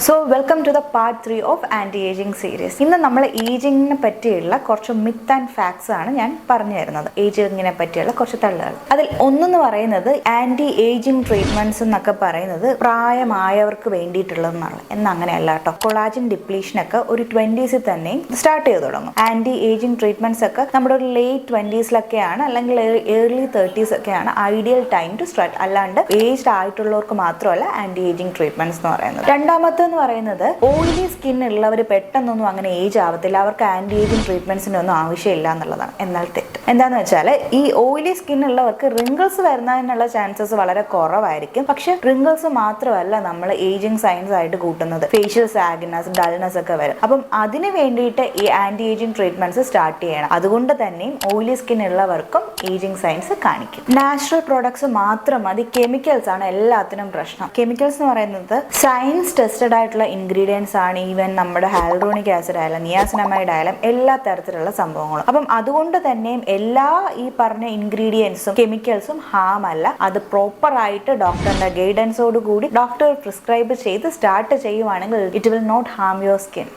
So welcome to the part 3 of anti-aging series. ഇന്ന് നമ്മൾ ഏജിങ്ങിനെ പറ്റിയുള്ള കുറച്ച് മിത്ത് ആൻഡ് ഫാക്ട്സ് ആണ് ഞാൻ പറഞ്ഞു തരുന്നത്. ഏജിങ്ങിനെ പറ്റിയുള്ള കുറച്ച് തള്ളുകൾ. അതിൽ ഒന്നെന്ന് പറയുന്നത് ആന്റി ഏജിങ് ട്രീറ്റ്മെന്റ്സ് എന്നൊക്കെ പറയുന്നത് പ്രായമായവർക്ക് വേണ്ടിയിട്ടുള്ളതെന്നാണ്. എന്നങ്ങനെയല്ല കേട്ടോ. കൊളാജൻ ഡിപ്ലീഷൻ ഒക്കെ ഒരു 20s തന്നെ സ്റ്റാർട്ട് ചെയ്ത് തുടങ്ങും. ആന്റി ഏജിങ് ട്രീറ്റ്മെന്റ്സ് ഒക്കെ നമ്മുടെ ഒരു ലേറ്റ് 20s അല്ലെങ്കിൽ ഏർലി 30s ഒക്കെയാണ് ഐഡിയൽ ടൈം ടു സ്റ്റാർട്ട്. അല്ലാണ്ട് ഏജ്ഡ് ആയിട്ടുള്ളവർക്ക് മാത്രമല്ല ആന്റി ഏജിങ് ട്രീറ്റ്മെന്റ്സ് എന്ന് പറയുന്നത്. രണ്ടാമത്തെ എന്ന് പറയുന്നത് ഓയിലി സ്കിൻ ഉള്ളവർ പെട്ടെന്നൊന്നും അങ്ങനെ ഏജ് ആവത്തില്ല, അവർക്ക് ആന്റി ഏജിങ് ട്രീറ്റ്മെന്റ്സിനൊന്നും ആവശ്യമില്ല എന്നുള്ളതാണ്. എന്നാൽ തെറ്റ്. എന്താന്ന് വെച്ചാൽ ഈ ഓയിലി സ്കിൻ ഉള്ളവർക്ക് റിങ്കിൾസ് വരുന്നതിനുള്ള ചാൻസസ് വളരെ കുറവായിരിക്കും. പക്ഷെ റിങ്കിൾസ് മാത്രമല്ല നമ്മൾ ഏജിങ് സൈൻസ് ആയിട്ട് കൂട്ടുന്നത്. ഫേഷ്യൽ സാഗ്നെസ്, ഡൾനെസ് ഒക്കെ വരും. അപ്പം അതിന് വേണ്ടിയിട്ട് ഈ ആന്റി ഏജിങ് ട്രീറ്റ്മെന്റ്സ് സ്റ്റാർട്ട് ചെയ്യണം. അതുകൊണ്ട് തന്നെയും ഓയിലി സ്കിൻ ഉള്ളവർക്കും ഏജിങ് സൈൻസ് കാണിക്കും. നാച്ചുറൽ പ്രോഡക്ട്സ് മാത്രം മതി. കെമിക്കൽസ് ആണ് എല്ലാത്തിനും പ്രശ്നം. കെമിക്കൽസ് എന്ന് പറയുന്നത് സയൻസ് ടെസ്റ്റഡ് ആയിട്ടുള്ള ഇൻഗ്രീഡിയൻസ് ആണ്. ഈവൻ നമ്മുടെ ഹൈലൂറോണിക് ആസിഡ് ആയാലും നിയാസിനമൈഡ് ആയാലും എല്ലാ തരത്തിലുള്ള സംഭവങ്ങളും. അപ്പം അതുകൊണ്ട് തന്നെയും എല്ലാ ഈ പറഞ്ഞ ഇൻഗ്രീഡിയൻസും കെമിക്കൽസും ഹാം അല്ല. അത് പ്രോപ്പർ ആയിട്ട് ഡോക്ടറിന്റെ ഗൈഡൻസോട് കൂടി ഡോക്ടർ പ്രിസ്ക്രൈബ് ചെയ്ത് സ്റ്റാർട്ട് ചെയ്യുവാണെങ്കിൽ it will not harm your skin.